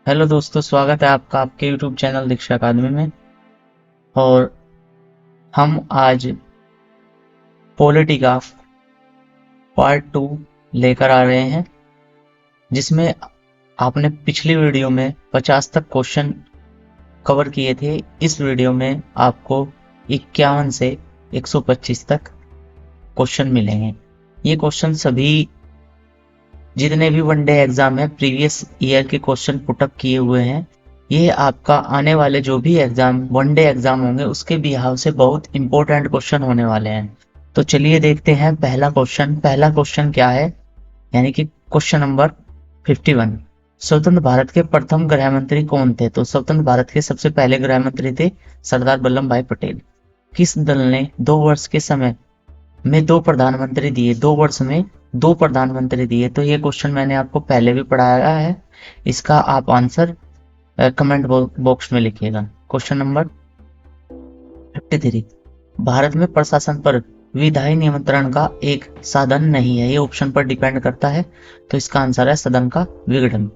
Hello दोस्तों, स्वागत है आपका आपके YouTube चैनल दीक्षा अकादमी में। और हम आज पॉलिटी का पार्ट 2 लेकर आ रहे हैं, जिसमें आपने पिछली वीडियो में 50 तक क्वेश्चन कवर किए थे। इस वीडियो में आपको 51 से 125 तक क्वेश्चन मिलेंगे। ये क्वेश्चन सभी जितने भी वनडे एग्जाम है प्रीवियस ईयर के क्वेश्चन पुटअप किए हुए हैं। ये आपका आने वाले जो भी एग्जाम वनडे एग्जाम होंगे उसके बिहाव से बहुत इंपॉर्टेंट क्वेश्चन होने वाले हैं। तो चलिए देखते हैं पहला क्वेश्चन क्या है, यानी कि क्वेश्चन नंबर 51। स्वतंत्र भारत के प्रथम गृह मंत्री कौन थे? तो स्वतंत्र भारत के सबसे पहले गृह मंत्री थे सरदार वल्लभ भाई पटेल। किस दल ने 2 वर्ष के समय में 2 प्रधानमंत्री दिए? 2 वर्ष में 2 प्रधानमंत्री दिए। तो ये क्वेश्चन मैंने आपको पहले भी पढ़ाया है। इसका आप आंसर कमेंट बॉक्स में लिखिएगा। Question number 53। भारत में प्रशासन पर विधायी नियंत्रण का एक साधन नहीं है, ये ऑप्शन पर डिपेंड करता है। तो इसका आंसर है सदन का विघटन।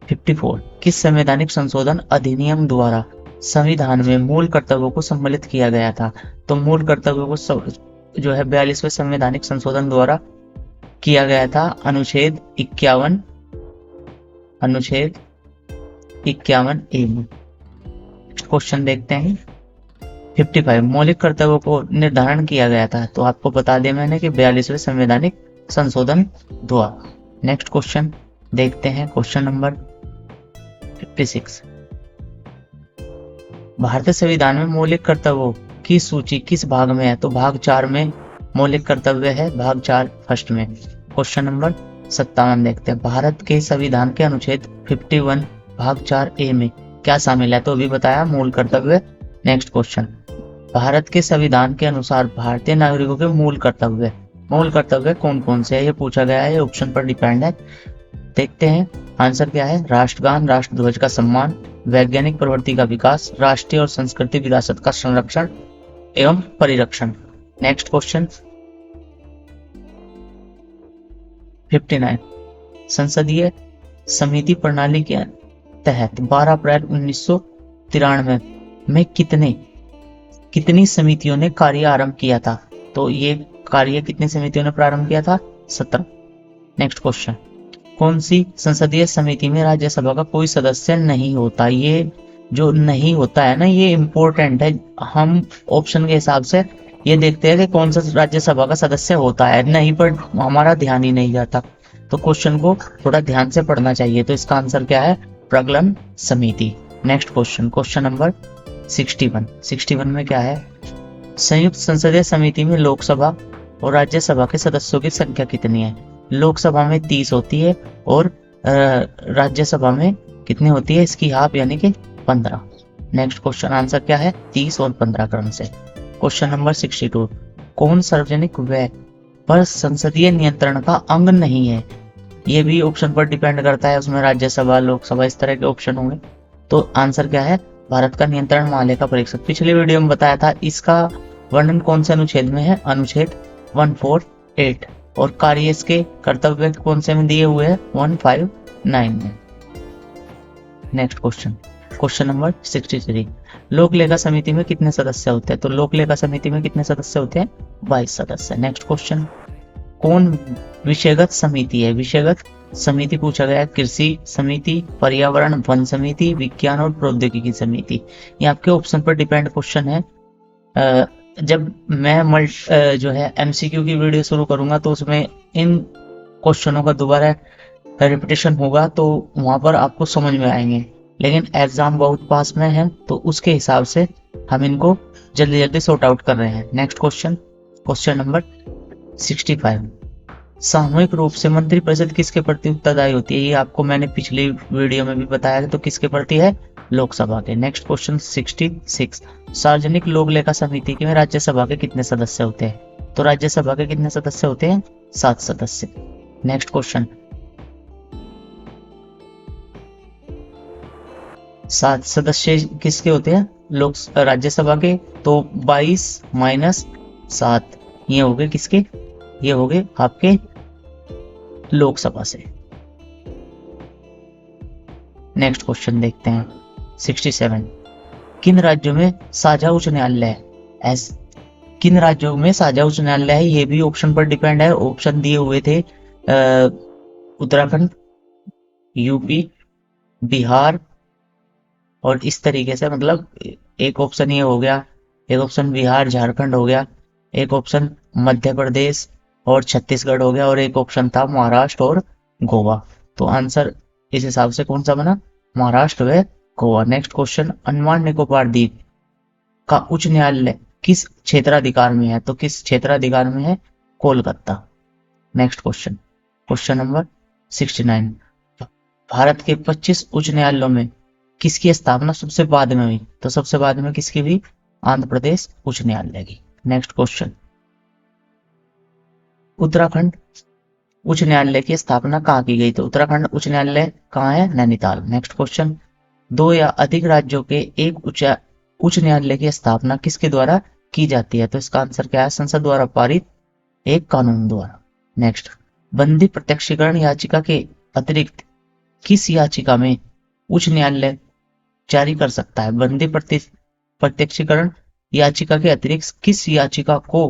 54। किस संवैधानिक संशोधन अधिनियम द्वारा संविधान में मूल कर्तव्यों को सम्मिलित किया गया था? तो मूल कर्तव्यों को जो है 42वें संवैधानिक संशोधन द्वारा किया गया था। अनुच्छेद 51 ए में। क्वेश्चन देखते हैं 55। मौलिक कर्तव्यों को निर्धारण किया गया था, तो आपको बता दें मैंने कि 42वें संवैधानिक संशोधन द्वारा। नेक्स्ट क्वेश्चन देखते हैं, क्वेश्चन नंबर 56। भारतीय संविधान में मौलिक कर्तव्यों की सूची किस भाग में है? तो भाग 4 में मौलिक कर्तव्य है, भाग 4 फर्स्ट में। क्वेश्चन नंबर 57 देखते हैं। भारत के संविधान के अनुच्छेद 51 भाग 4 ए में क्या शामिल है? तो अभी बताया मूल कर्तव्य। नेक्स्ट क्वेश्चन, भारत के संविधान के अनुसार भारतीय नागरिकों के मूल कर्तव्य कौन कौन से है? ये पूछा गया है, ऑप्शन पर डिपेंड है। देखते हैं आंसर क्या है। राष्ट्रगान, राष्ट्रध्वज का सम्मान, वैज्ञानिक प्रवृत्ति का विकास, राष्ट्रीय और संस्कृति विरासत का संरक्षण एवं परिरक्षण। Next question 59। संसदीय समिति प्रणाली के तहत 12 अप्रैल 1993 में कितनी समितियों ने कार्य आरंभ किया था? तो ये कार्य कितनी समितियों ने प्रारंभ किया था? 17। नेक्स्ट क्वेश्चन, कौन सी संसदीय समिति में राज्यसभा का कोई सदस्य नहीं होता? ये जो नहीं होता है ना, ये इम्पोर्टेंट है। हम ऑप्शन के हिसाब से ये देखते हैं कि कौन सा राज्यसभा का सदस्य होता है, नहीं पर हमारा ध्यान ही नहीं जाता। तो क्वेश्चन को थोड़ा ध्यान से पढ़ना चाहिए। तो इसका आंसर क्या है? प्रगलन समिति। नेक्स्ट क्वेश्चन, क्वेश्चन नंबर 61 में क्या है? संयुक्त संसदीय समिति में लोकसभा और राज्यसभा के सदस्यों की संख्या कितनी है? लोकसभा में 30 होती है और राज्यसभा में कितनी होती है? इसकी हाफ यानी कि 15। नेक्स्ट क्वेश्चन आंसर क्या है? 30 और 15 क्रम से। Question number 62। कौन सार्वजनिक व्यय पर संसदीय नियंत्रण का अंग नहीं है? ये भी ऑप्शन पर डिपेंड करता है, उसमें राज्यसभा, लोकसभा इस तरह के ऑप्शन होंगे। तो आंसर क्या है? भारत का नियंत्रण महालेखा परीक्षक। पिछले वीडियो में बताया था, इसका वर्णन कौन से अनुच्छेद में है? अनुच्छेद 148। और कार्य इसके कर्तव्य कौन से में दिए हुए हैं? 159 में। Next question, question number 63। लोक लेखा समिति में कितने सदस्य होते हैं? तो लोक लेखा समिति में कितने सदस्य होते हैं? 22 सदस्य। नेक्स्ट क्वेश्चन, कौन विषयगत समिति है? विषयगत समिति पूछा गया। कृषि समिति, पर्यावरण वन समिति, विज्ञान और प्रौद्योगिकी समिति। ये आपके ऑप्शन पर डिपेंड क्वेश्चन है। जब मैं जो है MCQ की वीडियो शुरू करूंगा तो उसमें इन क्वेश्चनों का दोबारा रिपीटेशन होगा, तो वहां पर आपको समझ में आएंगे। लेकिन एग्जाम बहुत पास में है, तो उसके हिसाब से हम इनको जल्दी जल्दी सॉर्ट आउट कर रहे हैं। Next question, question number 65। सामूहिक रूप से मंत्रिपरिषद किसके प्रति उत्तरदायी होती है? ये आपको मैंने पिछली वीडियो में भी बताया, तो किसके प्रति है? लोकसभा के। Next question 66। सार्वजनिक लोक लेखा समिति में राज्यसभा के कितने सदस्य होते हैं? तो राज्यसभा के कितने सदस्य होते हैं? 7 सदस्य। नेक्स्ट क्वेश्चन, 7 सदस्य किसके होते हैं? राज्यसभा के। तो 22 माइनस 7 ये हो गए किसके? ये हो गए आपके लोकसभा से। नेक्स्ट क्वेश्चन देखते हैं 67। किन राज्यों में साझा उच्च न्यायालय है? किन राज्यों में साझा उच्च न्यायालय है, ये भी ऑप्शन पर डिपेंड है। ऑप्शन दिए हुए थे उत्तराखंड, यूपी, बिहार और इस तरीके से, मतलब एक ऑप्शन ये हो गया, एक ऑप्शन बिहार झारखंड हो गया, एक ऑप्शन मध्य प्रदेश और छत्तीसगढ़ हो गया, और एक ऑप्शन था महाराष्ट्र और गोवा। तो आंसर इस हिसाब से कौन सा बना? महाराष्ट्र व गोवा। नेक्स्ट क्वेश्चन, अंडमान निकोबार द्वीप का उच्च न्यायालय किस क्षेत्राधिकार में है? तो किस क्षेत्राधिकार में है? Kolkata. Next question, question number 69। Bharat के 25 उच्च न्यायालयों में किसकी स्थापना सबसे बाद में हुई? तो सबसे बाद में किसकी हुई? आंध्र प्रदेश उच्च न्यायालय की। नेक्स्ट क्वेश्चन, उत्तराखंड उच्च न्यायालय की स्थापना कहाँ की गई? तो उत्तराखंड उच्च न्यायालय कहाँ है? नैनीताल। नेक्स्ट क्वेश्चन, दो या अधिक राज्यों के एक उच्च न्यायालय की स्थापना किसके द्वारा की जाती है? तो इसका आंसर क्या है? संसद द्वारा पारित एक कानून द्वारा। नेक्स्ट, बंदी प्रत्यक्षीकरण याचिका के अतिरिक्त किस याचिका में उच्च न्यायालय जारी कर सकता है? बंदी प्रत्यक्षीकरण याचिका के अतिरिक्त किस याचिका को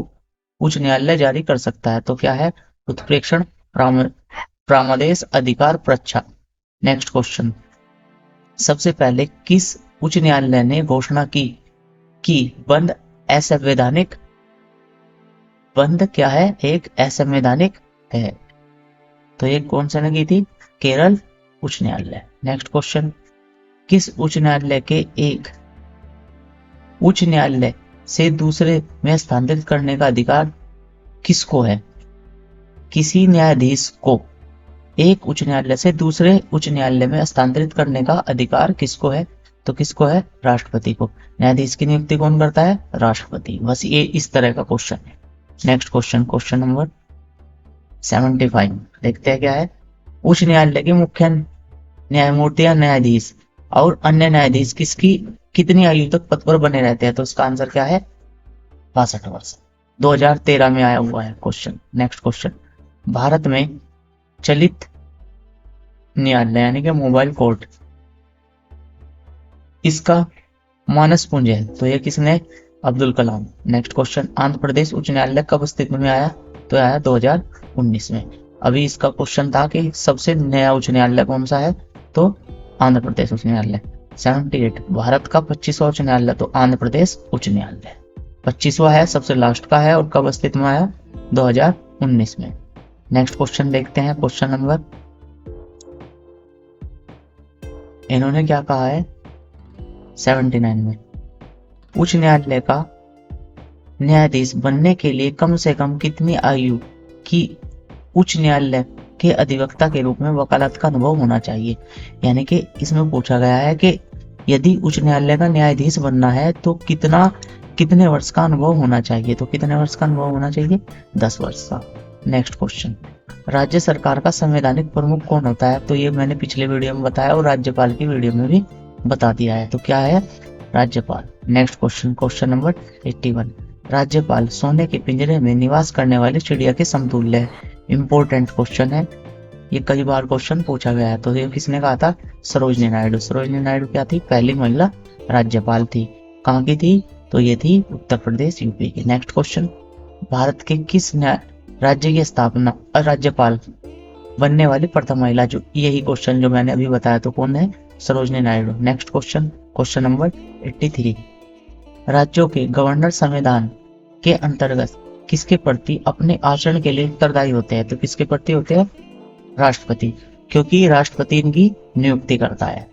उच्च न्यायालय जारी कर सकता है? तो क्या है? उत्प्रेक्षण, प्रामादेश, अधिकार परीक्षा। नेक्स्ट क्वेश्चन, सबसे पहले किस उच्च न्यायालय ने घोषणा की कि बंद असंवैधानिक? बंद क्या है? एक असंवैधानिक है। तो ये कौन सा ने की थी? केरल उच्च न्यायालय। नेक्स्ट क्वेश्चन, किस उच्च न्यायालय के एक उच्च न्यायालय से दूसरे में स्थानांतरित करने का अधिकार किसको है? किसी न्यायाधीश को एक उच्च न्यायालय से दूसरे उच्च न्यायालय में स्थानांतरित करने का अधिकार किसको है? तो किसको है? राष्ट्रपति को। न्यायाधीश की नियुक्ति कौन करता है? राष्ट्रपति। बस ये इस तरह का क्वेश्चन है। नेक्स्ट क्वेश्चन, क्वेश्चन नंबर 75 देखते हैं क्या है। उच्च न्यायालय के मुख्य न्यायमूर्ति या न्यायाधीश और अन्य न्यायाधीश कितनी आयु तक पद पर बने रहते हैं? तो इसका आंसर क्या है? 62 वर्ष। 2013 में आया हुआ है क्वेश्चन। नेक्स्ट क्वेश्चन, भारत में चलित न्यायालय यानी कि मोबाइल कोर्ट, इसका मानसपुंज है। तो ये किसने? अब्दुल कलाम। नेक्स्ट क्वेश्चन, आंध्र प्रदेश उच्च न्यायालय कब अस्तित्व में आया? तो आया 2019 में। अभी इसका क्वेश्चन था कि सबसे नया उच्च न्यायालय कौन सा है? तो आंध्र प्रदेश उच्च न्यायालय। 78, भारत का 25वां उच्च न्यायालय? तो आंध्र प्रदेश उच्च न्यायालय 25वां है, सबसे लास्ट का है, और कब अस्तित्व में आया? 2019 में। नेक्स्ट क्वेश्चन देखते हैं, क्वेश्चन नंबर, इन्होंने क्या कहा है 79 में, उच्च न्यायालय का न्यायाधीश बनने के लिए कम से कम कितनी आयु की उच्च न्यायालय के अधिवक्ता के रूप में वकालत का अनुभव होना चाहिए? यानी कि इसमें पूछा गया है कि यदि उच्च न्यायालय का न्यायाधीश बनना है तो कितने वर्ष का अनुभव होना चाहिए? तो कितने वर्ष का अनुभव होना चाहिए? 10 वर्ष का। नेक्स्ट क्वेश्चन, राज्य सरकार का संवैधानिक प्रमुख कौन होता है? तो ये मैंने पिछले वीडियो में बताया और राज्यपाल की वीडियो में भी बता दिया है। तो क्या है? राज्यपाल। नेक्स्ट क्वेश्चन, क्वेश्चन नंबर 81, राज्यपाल सोने के पिंजरे में निवास करने वाली चिड़िया के समतुल्य है। इंपॉर्टेंट क्वेश्चन है, ये कई बार क्वेश्चन पूछा गया है। तो ये किसने कहा था? सरोजनी नायडू। सरोजनी नायडू क्या थी? पहली महिला राज्यपाल थी। कहाँ की थी? तो ये थी उत्तर प्रदेश यूपी की। नेक्स्ट क्वेश्चन, भारत के किस राज्य की स्थापना राज्यपाल बनने वाली प्रथम महिला? जो यही क्वेश्चन जो मैंने अभी बताया, तो कौन है? Sarojini Naidu. Next question, question number 83, राज्यों के गवर्नर संविधान के अंतर्गत किसके प्रति अपने आचरण के लिए उत्तरदायी होते हैं? तो किसके प्रति होते हैं? राष्ट्रपति, क्योंकि राष्ट्रपति इनकी नियुक्ति करता है।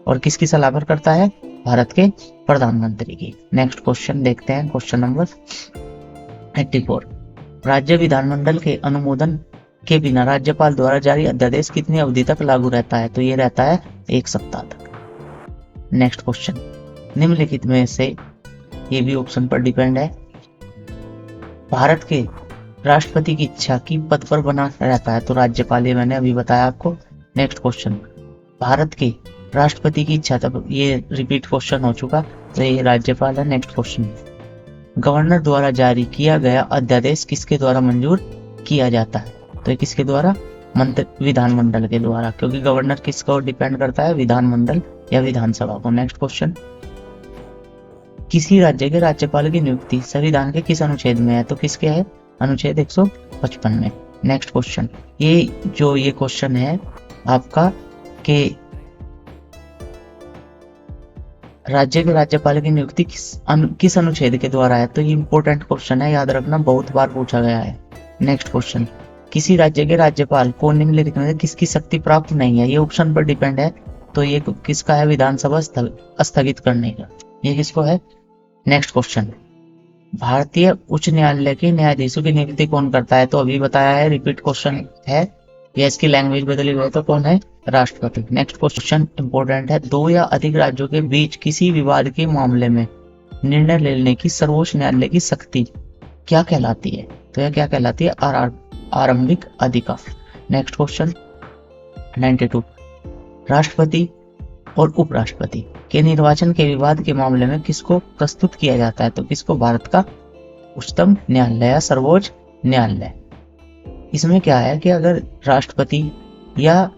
और किसकी सलाह पर करता है? भारत के प्रधानमंत्री की। नेक्स्ट क्वेश्चन देखते हैं, क्वेश्चन नंबर 84, राज्य विधानमंडल के अनुमोदन के बिना राज्यपाल द्वारा जारी अध्यादेश कितनी अवधि तक लागू रहता है? तो ये रहता है 1 सप्ताह तक। नेक्स्ट क्वेश्चन, निम्नलिखित में से, ये भी ऑप्शन पर डिपेंड है, भारत के राष्ट्रपति की इच्छा की पद पर बना रहता है? तो राज्यपाल, ये मैंने अभी बताया आपको। नेक्स्ट क्वेश्चन, भारत के राष्ट्रपति की इच्छा, तब ये रिपीट क्वेश्चन हो चुका, तो ये राज्यपाल है। नेक्स्ट क्वेश्चन, गवर्नर द्वारा जारी किया गया अध्यादेश किसके द्वारा मंजूर किया जाता है? तो ये किसके द्वारा? विधानमंडल के द्वारा, क्योंकि गवर्नर किसको डिपेंड करता है, विधानमंडल या विधानसभा को। नेक्स्ट क्वेश्चन, किसी राज्य के राज्यपाल की नियुक्ति संविधान के किस अनुच्छेद में है, तो किसके है, अनुच्छेद 155 में। नेक्स्ट क्वेश्चन, ये क्वेश्चन है आपका कि राज्य के राज्यपाल की नियुक्ति किस अनुच्छेद के द्वारा है, तो ये इंपॉर्टेंट क्वेश्चन है, याद रखना, बहुत बार पूछा गया है। नेक्स्ट क्वेश्चन, किसी राज्य के राज्यपाल को निम्नलिखित में से किसकी शक्ति प्राप्त नहीं है, ये ऑप्शन पर डिपेंड है, तो ये किसका है, विधानसभा स्थगित करने का, ये किसको है। नेक्स्ट क्वेश्चन, भारतीय उच्च न्यायालय के न्यायाधीशों की नियुक्ति कौन करता है, तो अभी बताया है, रिपीट क्वेश्चन है, या इसकी लैंग्वेज बदली हुई है तो कौन है, राष्ट्रपति। नेक्स्ट क्वेश्चन इंपॉर्टेंट है, 2 या अधिक राज्यों के बीच किसी विवाद के मामले में निर्णय लेने की सर्वोच्च न्यायालय की शक्ति क्या कहलाती है, तो यह क्या कहलाती है, आरंभिक अधिकार। नेक्स्ट क्वेश्चन 92, राष्ट्रपति और उपराष्ट्रपति के निर्वाचन के विवाद के मामले में किसको प्रस्तुत किया जाता है, तो किसको, भारत का उच्चतम न्यायालय या सर्वोच्च न्यायालय। इसमें क्या है कि अगर राष्ट्रपति या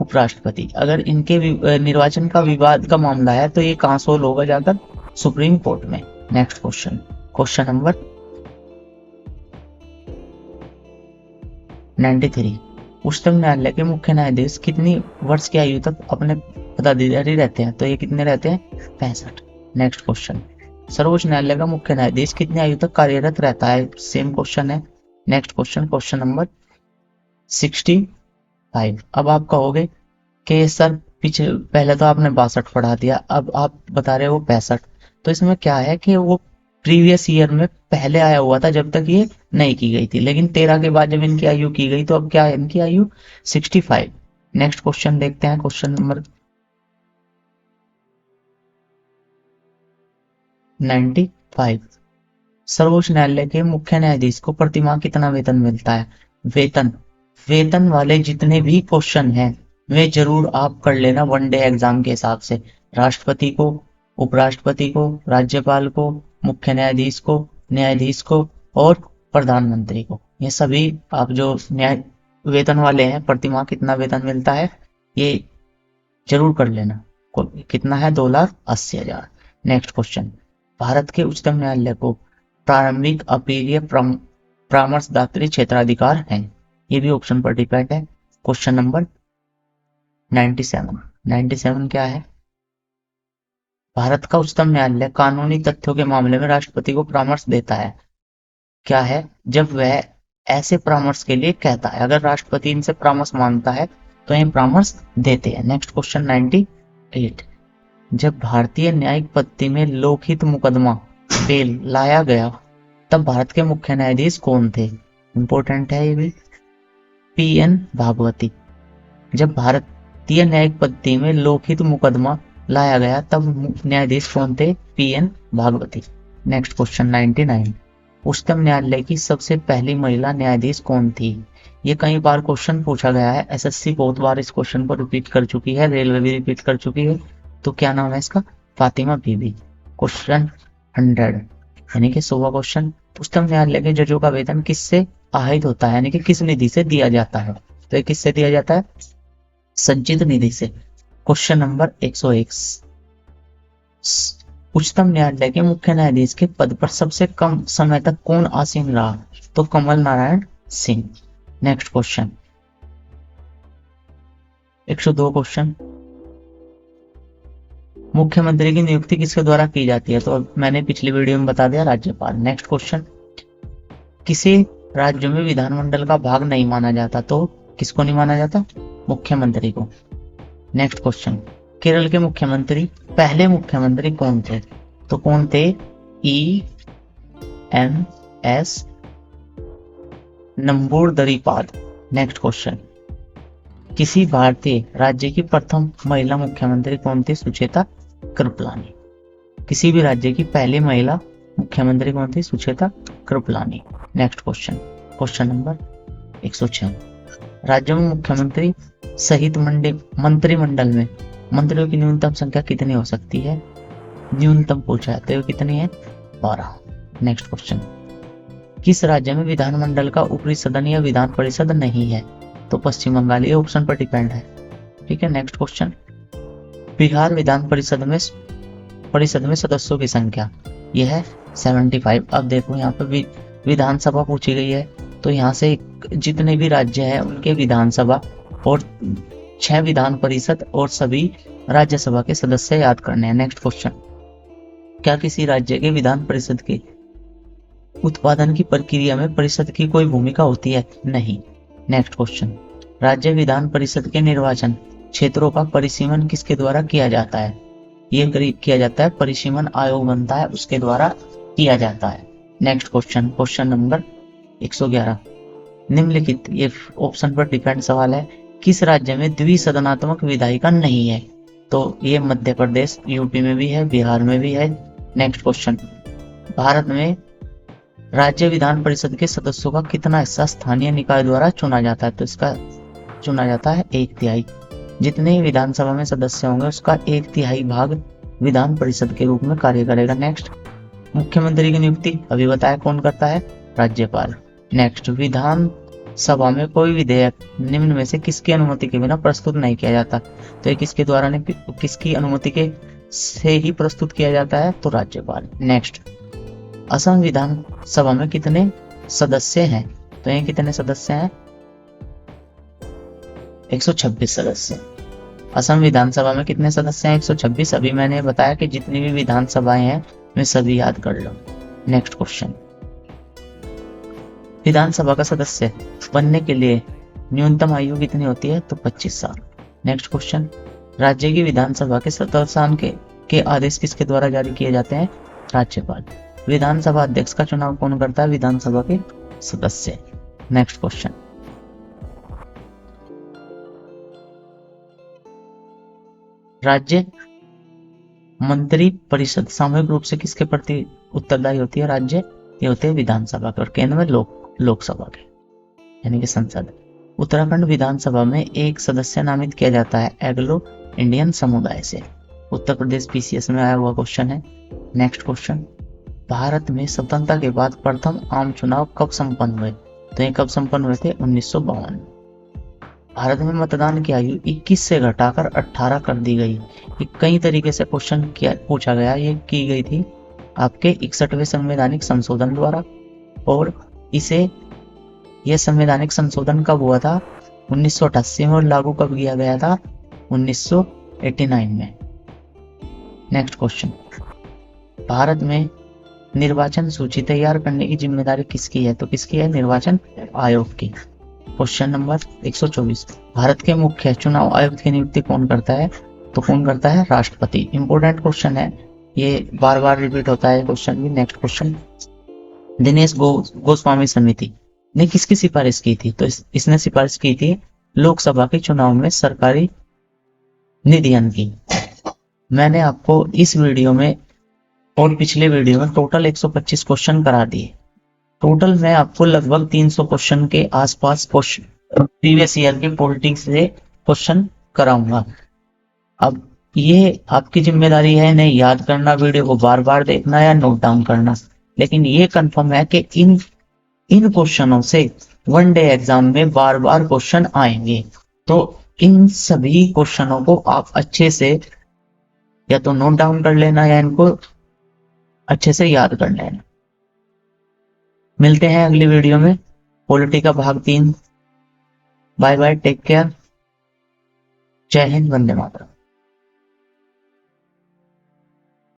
उपराष्ट्रपति अगर इनके निर्वाचन का विवाद का मामला है, तो ये कहां सोल्व होगा, जाकर सुप्रीम कोर्ट में। नेक्स्ट क्वेश्चन, क्वेश्चन नंबर 93, उच्चतम न्यायालय के मुख्य न्यायाधीश कितनी वर्ष की आयु तक अपने पदाधिकारी रहते हैं, तो ये कितने रहते हैं, 65। नेक्स्ट क्वेश्चन, सर्वोच्च न्यायालय का मुख्य न्यायाधीश कितनी आयु तक कार्यरत रहता है, सेम क्वेश्चन है। Next question, question number 65। अब आप कहोगे कि सर पहले तो आपने 62 पढ़ा दिया, अब आप बता रहे हो 65, तो इसमें क्या है कि वो प्रीवियस ईयर में पहले आया हुआ था जब तक ये नहीं की गई थी, लेकिन 13 के बाद जब इनकी आयु की गई, तो अब क्या है, इनकी आयु 65। नेक्स्ट क्वेश्चन देखते हैं, क्वेश्चन नंबर 95, सर्वोच्च न्यायालय के मुख्य न्यायाधीश को प्रतिमाह कितना वेतन मिलता है। वेतन वाले जितने भी क्वेश्चन हैं वे जरूर आप कर लेना वनडे एग्जाम के हिसाब से। राष्ट्रपति को, उपराष्ट्रपति को, राज्यपाल को, मुख्य न्यायाधीश को और प्रधानमंत्री को, ये सभी आप जो न्याय वेतन वाले हैं, प्रतिमाह कितना वेतन मिलता है, ये जरूर कर लेना। कितना है, 2,80,000। नेक्स्ट क्वेश्चन, भारत के उच्चतम न्यायालय को प्रारंभिक अपीलीय परामर्शदात्री क्षेत्राधिकार है, ये भी ऑप्शन पर डिपेंड है। क्वेश्चन नंबर 97 क्या है, भारत का उच्चतम न्यायालय कानूनी तथ्यों के मामले में राष्ट्रपति को परामर्श देता है, क्या है, जब वह ऐसे परामर्श के लिए कहता है, अगर राष्ट्रपति इनसे परामर्श मांगता है तो ये परामर्श देते हैं। नेक्स्ट क्वेश्चन 98, जब भारतीय न्यायिक पद्धति में लोकहित मुकदमा बेल लाया गया तब भारत के मुख्य न्यायाधीश कौन थे, इंपॉर्टेंट है ये भी, पीएन भागवती। जब भारतीय न्यायिक पद्धति में लोकहित मुकदमा लाया गया तब न्यायाधीश कौन थे, पीएन भागवती। नेक्स्ट क्वेश्चन 99, उच्चतम न्यायालय की सबसे पहली महिला न्यायाधीश कौन थी, ये कई बार क्वेश्चन पूछा गया है, एसएससी बहुत बार इस क्वेश्चन को रिपीट कर चुकी है, रेलवे भी रिपीट कर चुकी है, तो क्या नाम है इसका, फातिमा बीबी। क्वेश्चन 100 यानी कि 100वां क्वेश्चन, उच्चतम न्यायालय के जजों का वेतन किससे आहरित होता है, यानी कि किस निधि से दिया जाता है, तो ये किससे दिया जाता है, संचित निधि से। क्वेश्चन नंबर 101, उच्चतम न्यायालय के मुख्य न्यायाधीश के पद पर सबसे कम समय तक कौन आसीन रहा, तो Kamal Narayan Singh. Next question 102 question, मुख्यमंत्री की नियुक्ति किसके द्वारा की जाती है, तो मैंने पिछली वीडियो में बता दिया, राज्यपाल। नेक्स्ट क्वेश्चन, किसी राज्य में विधानमंडल का भाग नहीं माना जाता, तो किसको नहीं माना जाता, मुख्यमंत्री को। नेक्स्ट क्वेश्चन, केरल के मुख्यमंत्री पहले मुख्यमंत्री कौन थे, तो कौन थे, EMS नंबूदरीपाद। नेक्स्ट क्वेश्चन, किसी भारतीय राज्य की प्रथम महिला मुख्यमंत्री कौन थी, सुचेता कृपलानी। किसी भी राज्य की पहली महिला मुख्यमंत्री कौन थी, Sucheta Kripalani. Next question, question number 106, राज्यों में मुख्यमंत्री सहित मंत्रिमंडल में मंत्रियों की न्यूनतम संख्या कितनी हो सकती है, न्यूनतम पूछा है, तो कितनी है, 12। नेक्स्ट क्वेश्चन, किस राज्य में विधानमंडल का ऊपरी सदन या विधान परिषद नहीं है? तो पश्चिम बंगाल। ये ऑप्शन पर डिपेंड है। ठीक है, नेक्स्ट क्वेश्चन। बिहार विधान परिषद में सदस्यों की संख्या यह है 75। अब देखो यहाँ पे विधानसभा पूछी गई है, तो यहाँ से जितने भी राज्य हैं उनके विधानसभा और 6 विधान परिषद और सभी राज्यसभा के सदस्य याद करने हैं। Next question. क्या किसी राज्य के विधान परिषद के उत्पादन की प्रक्रिया में परिषद की कोई भूमिका होती है? नहीं। Next question. राज्य विधान परिषद के निर्वाचन क्षेत्रों का परिसीमन किसके द्वारा किया जाता है? ये किया जाता है, परिसीमन आयोग बनता है, उसके द्वारा किया जाता है। Next question, question number 111। निम्नलिखित, ये ऑप्शन पर डिपेंड सवाल है, किस राज्य में द्विसदनात्मक विधायिका नहीं है? तो ये मध्य प्रदेश, यूपी में भी है, बिहार में भी है। Next question. भारत में राज्य विधान परिषद के सदस्यों का कितना हिस्सा स्थानीय निकाय द्वारा चुना जाता है? तो इसका चुना जाता है 1/3। जितने विधानसभा में सदस्य होंगे उसका 1/3 भाग विधान परिषद के रूप में कार्य करेगा। नेक्स्ट। मुख्यमंत्री की नियुक्ति अभी बताया कौन करता है? राज्यपाल। नेक्स्ट। विधान सभा में कोई विधेयक निम्न में से किसकी अनुमति के बिना प्रस्तुत नहीं किया जाता? तो ये किसके द्वारा किसकी अनुमति के से ही प्रस्तुत किया जाता है? तो राज्यपाल। नेक्स्ट। असम विधान सभा में कितने सदस्य हैं? तो ये कितने सदस्य हैं? 126 सदस्य। असम विधानसभा में कितने सदस्य हैं? 126। अभी मैंने बताया कि जितनी भी विधानसभाएं हैं वे सभी याद कर लो। Next question. विधानसभा का सदस्य बनने के लिए न्यूनतम आयु कितनी होती है? तो 25 साल। Next question. राज्य की विधानसभा के सदस्यों के आदेश किसके द्वारा जारी किए जाते हैं? राज्यपाल। विधानसभा अध्यक्ष का चुनाव कौन करता है? विधानसभा के सदस्य। Next question. राज्य मंत्री परिषद सामूहिक रूप से किसके प्रति उत्तरदायी होती है? राज्य, ये होते हैं विधानसभा के, और केंद्र में लोकसभा के, यानी कि संसद। उत्तराखंड विधानसभा में एक सदस्य नामित किया जाता है एंग्लो इंडियन समुदाय से। उत्तर प्रदेश पीसीएस में आया हुआ क्वेश्चन है। Next question. भारत में स्वतंत्रता के बाद प्रथम आम चुनाव कब संपन्न हुए? तो ये कब संपन्न हुए थे? 1952। भारत में मतदान की आयु 21 से घटाकर 18 कर दी गई। ये कई तरीके से क्वेश्चन पूछा गया। ये की गई थी आपके 61वें संवैधानिक संशोधन द्वारा, और यह संवैधानिक संशोधन कब हुआ था? 1988 में, और लागू कब किया गया था? 1989 में। Next question. भारत में निर्वाचन सूची तैयार करने की जिम्मेदारी किसकी है? तो किसकी है? निर्वाचन आयोग की। Question number 124। भारत के मुख्य चुनाव आयुक्त की नियुक्ति कौन करता है? तो कौन करता है? राष्ट्रपति। इंपोर्टेंट क्वेश्चन है, ये बार बार रिपीट होता है क्वेश्चन भी। Next question. दिनेश गोस्वामी समिति ने किसकी सिफारिश की थी? तो इसने सिफारिश की थी लोकसभा के चुनाव में सरकारी निधियन की। मैंने आपको इस वीडियो में और पिछले वीडियो में टोटल 125 क्वेश्चन करा दिए। टोटल मैं आपको लगभग 300 क्वेश्चन के आसपास प्रीवियस ईयर के पॉलिटिक्स से क्वेश्चन कराऊंगा। अब ये आपकी जिम्मेदारी है नहीं याद करना, वीडियो को बार बार देखना या नोट डाउन करना, लेकिन ये कंफर्म है कि इन क्वेश्चनों से वन डे एग्जाम में बार बार क्वेश्चन आएंगे। तो इन सभी क्वेश्चनों को आप अच्छे से या तो नोट डाउन कर लेना या इनको अच्छे से याद कर लेना। मिलते हैं अगली वीडियो में, पॉलिटी का भाग 3। बाय बाय, टेक केयर, जय हिंद, वंदे मातरम।